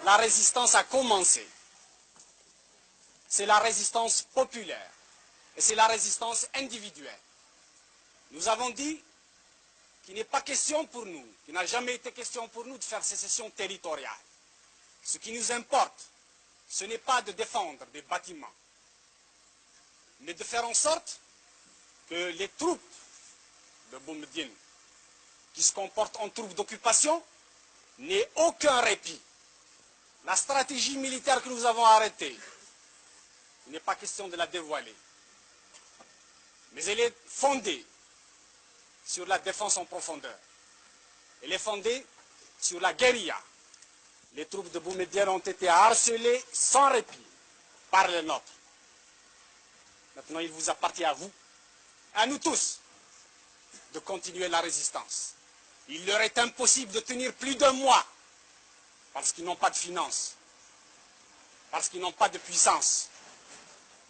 la résistance a commencé. C'est la résistance populaire et c'est la résistance individuelle. Nous avons dit qu'il n'est pas question pour nous, qu'il n'a jamais été question pour nous de faire sécession territoriale. Ce qui nous importe, ce n'est pas de défendre des bâtiments, mais de faire en sorte que les troupes de Boumediene, qui se comportent en troupes d'occupation, n'aient aucun répit. La stratégie militaire que nous avons arrêtée, il n'est pas question de la dévoiler, mais elle est fondée sur la défense en profondeur. Elle est fondée sur la guérilla. Les troupes de Boumediene ont été harcelées sans répit par les nôtres. Maintenant, il vous appartient à vous, à nous tous, de continuer la résistance. Il leur est impossible de tenir plus d'un mois parce qu'ils n'ont pas de finances, parce qu'ils n'ont pas de puissance,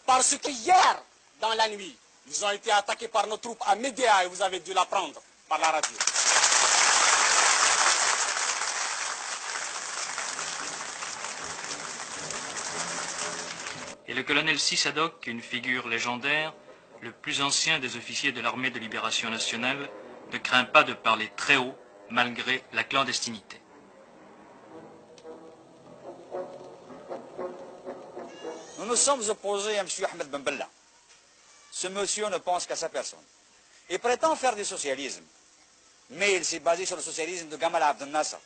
parce que hier, dans la nuit, ils ont été attaqués par nos troupes à Médéa et vous avez dû l'apprendre par la radio. Et le colonel Sissadok, une figure légendaire, le plus ancien des officiers de l'armée de libération nationale, ne craint pas de parler très haut, malgré la clandestinité. Nous nous sommes opposés à M. Ahmed Ben Bella. Ce monsieur ne pense qu'à sa personne. Il prétend faire du socialisme, mais il s'est basé sur le socialisme de Gamal Abdel Nasser.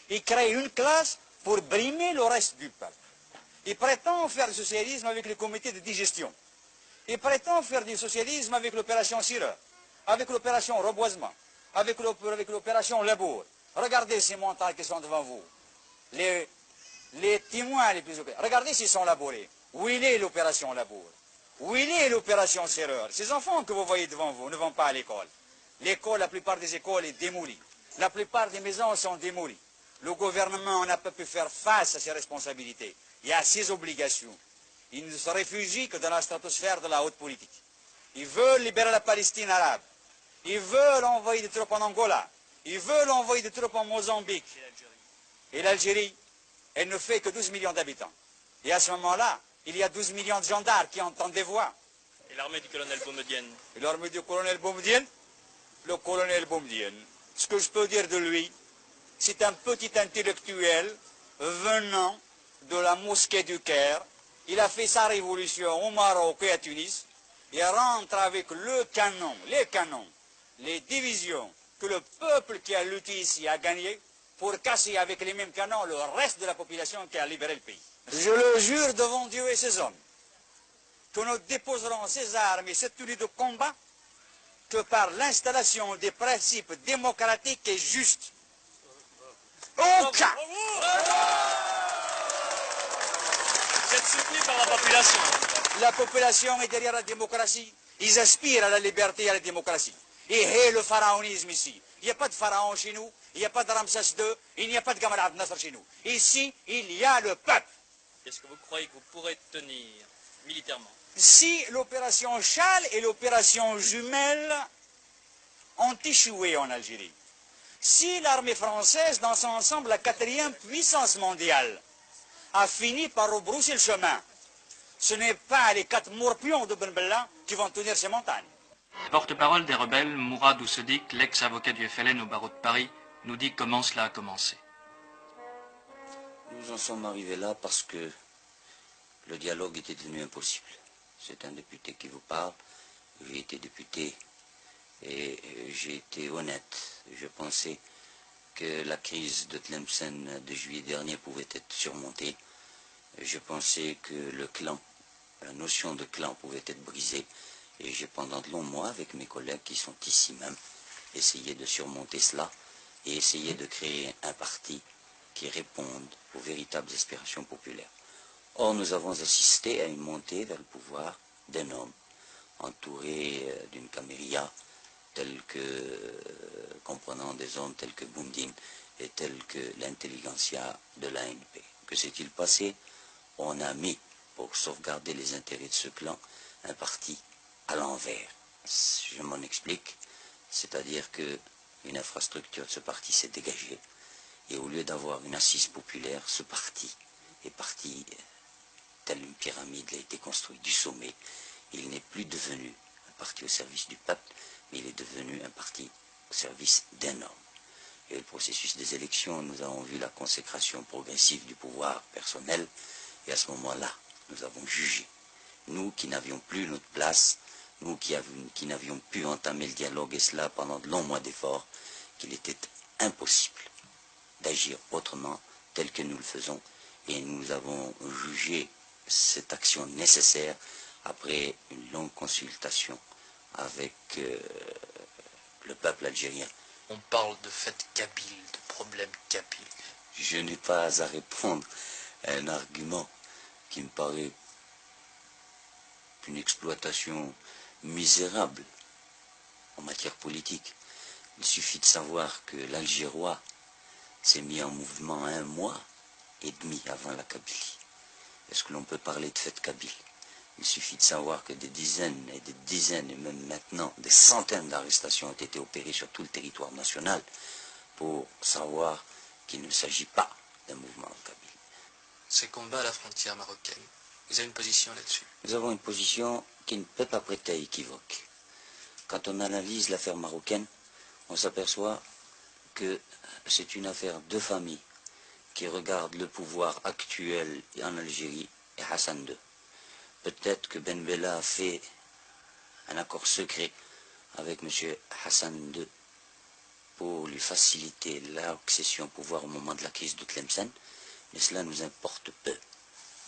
Il crée une classe pour brimer le reste du peuple. Il prétend faire du socialisme avec les comités de digestion. Il prétend faire du socialisme avec l'opération Sireur, avec l'opération Reboisement, avec l'opération Labour. Regardez ces montagnes qui sont devant vous. Les témoins les plus opérés. Regardez s'ils sont labourés. Où il est l'opération Labour? Où il est l'opération Serreur? Ces enfants que vous voyez devant vous ne vont pas à l'école. L'école, la plupart des écoles est démolie. La plupart des maisons sont démolies. Le gouvernement n'a pas pu faire face à ses responsabilités et à ses obligations. Il ne se réfugie que dans la stratosphère de la haute politique. Ils veulent libérer la Palestine arabe. Ils veulent envoyer des troupes en Angola. Ils veulent envoyer des troupes en Mozambique. Et l'Algérie, elle ne fait que 12 millions d'habitants. Et à ce moment-là, il y a 12 millions de gendarmes qui entendent des voix. Et l'armée du colonel Boumediene? Et l'armée du colonel Boumediene? Le colonel Boumediene, ce que je peux dire de lui, c'est un petit intellectuel venant de la mosquée du Caire. Il a fait sa révolution au Maroc et à Tunis. Il rentre avec le canon, les canons, les divisions que le peuple qui a lutté ici a gagné pour casser avec les mêmes canons le reste de la population qui a libéré le pays. Je le jure devant Dieu et ses hommes que nous déposerons ces armes et cette tenue de combat que par l'installation des principes démocratiques et justes. Aucun! Vous êtes soutenu par la population? La population est derrière la démocratie. Ils aspirent à la liberté et à la démocratie. Et le pharaonisme ici. Il n'y a pas de pharaon chez nous, il n'y a pas de Ramsès II, il n'y a pas de Gamal Abdel Nasser chez nous. Ici, il y a le peuple. Est-ce que vous croyez que vous pourrez tenir militairement? Si l'opération Châle et l'opération Jumelle ont échoué en Algérie, si l'armée française, dans son ensemble, la 4e puissance mondiale, a fini par rebrousser le chemin, ce n'est pas les 4 morpions de Ben Bella qui vont tenir ces montagnes. Porte-parole des rebelles, Mourad Oussedik, l'ex-avocat du FLN au barreau de Paris, nous dit comment cela a commencé. Nous en sommes arrivés là parce que le dialogue était devenu impossible. C'est un député qui vous parle. J'ai été député et j'ai été honnête. Je pensais que la crise de Tlemcen de juillet dernier pouvait être surmontée. Je pensais que le clan, la notion de clan pouvait être brisée. Et j'ai pendant de longs mois, avec mes collègues qui sont ici même, essayé de surmonter cela et essayé de créer un parti qui réponde aux véritables aspirations populaires. Or, nous avons assisté à une montée vers le pouvoir d'un homme, entouré d'une caméria, comprenant des hommes tels que Boumediene et tels que l'intelligentsia de l'ANP. Que s'est-il passé? On a mis, pour sauvegarder les intérêts de ce clan, un parti à l'envers. Je m'en explique, c'est-à-dire qu'une infrastructure de ce parti s'est dégagée Et au lieu d'avoir une assise populaire, ce parti est parti, telle une pyramide, il a été construit du sommet. Il n'est plus devenu un parti au service du peuple, mais il est devenu un parti au service d'un homme. Et le processus des élections, nous avons vu la consécration progressive du pouvoir personnel, et à ce moment-là, nous avons jugé. Nous qui n'avions plus notre place, nous qui n'avions pu entamer le dialogue, et cela pendant de longs mois d'efforts, qu'il était impossible d'agir autrement, tel que nous le faisons, et nous avons jugé cette action nécessaire après une longue consultation avec le peuple algérien. On parle de fait kabyle, de problème kabyle. Je n'ai pas à répondre à un argument qui me paraît une exploitation misérable en matière politique. Il suffit de savoir que l'Algérois s'est mis en mouvement 1 mois et demi avant la Kabylie. Est-ce que l'on peut parler de fête kabyle? Il suffit de savoir que des dizaines et des dizaines, et même maintenant des centaines d'arrestations ont été opérées sur tout le territoire national pour savoir qu'il ne s'agit pas d'un mouvement kabyle. Ces combats à la frontière marocaine, vous avez une position là-dessus? Nous avons une position qui ne peut pas prêter à équivoque. Quand on analyse l'affaire marocaine, on s'aperçoit que c'est une affaire de famille qui regarde le pouvoir actuel en Algérie et Hassan II. Peut-être que Ben Bella a fait un accord secret avec M. Hassan II pour lui faciliter l'accession au pouvoir au moment de la crise de Tlemcen, mais cela nous importe peu.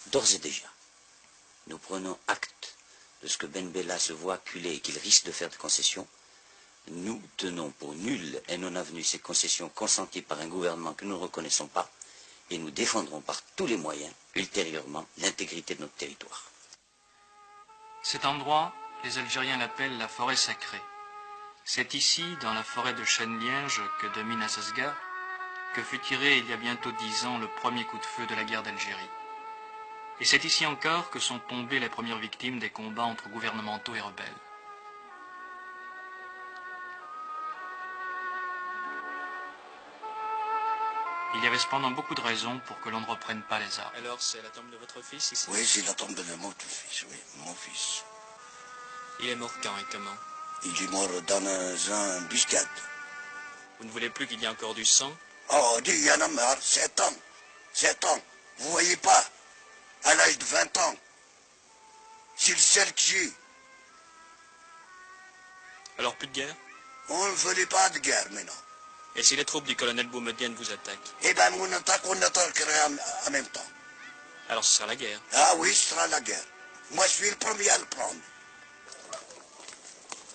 D'ores et déjà, nous prenons acte de ce que Ben Bella se voit acculé et qu'il risque de faire des concessions. Nous tenons pour nulles et non avenues ces concessions consenties par un gouvernement que nous ne reconnaissons pas, et nous défendrons par tous les moyens, ultérieurement, l'intégrité de notre territoire. Cet endroit, les Algériens l'appellent la forêt sacrée. C'est ici, dans la forêt de chêne-liège que domine Assasga, que fut tiré il y a bientôt 10 ans le premier coup de feu de la guerre d'Algérie. Et c'est ici encore que sont tombées les premières victimes des combats entre gouvernementaux et rebelles. Il y avait cependant beaucoup de raisons pour que l'on ne reprenne pas les armes. Alors c'est la tombe de votre fils ici? Oui, c'est la tombe de mon fils, oui, mon fils. Il est mort quand et comment? Il est mort dans un buscade. Vous ne voulez plus qu'il y ait encore du sang? Oh, dis, il y en a marre, 7 ans. 7 ans. Vous voyez pas, à l'âge de 20 ans, c'est le seul que j'ai. Alors plus de guerre? On ne voulait pas de guerre maintenant. Et si les troupes du colonel Boumedienne vous attaquent? Eh bien, on attaquerait en même temps. Alors ce sera la guerre. Ah oui, ce sera la guerre. Moi, je suis le premier à le prendre.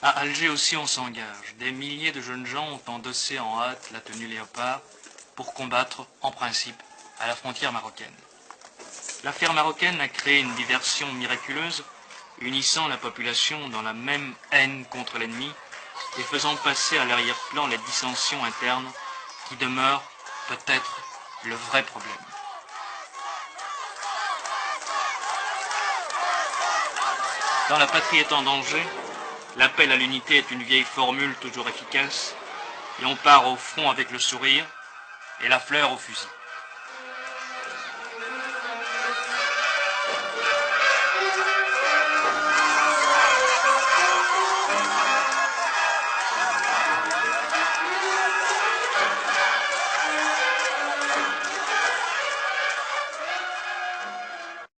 À Alger aussi on s'engage. Des milliers de jeunes gens ont endossé en hâte la tenue léopard pour combattre, en principe, à la frontière marocaine. L'affaire marocaine a créé une diversion miraculeuse, unissant la population dans la même haine contre l'ennemi et faisant passer à l'arrière-plan les dissensions internes qui demeurent peut-être le vrai problème. Quand la patrie est en danger, l'appel à l'unité est une vieille formule toujours efficace, et on part au front avec le sourire et la fleur au fusil.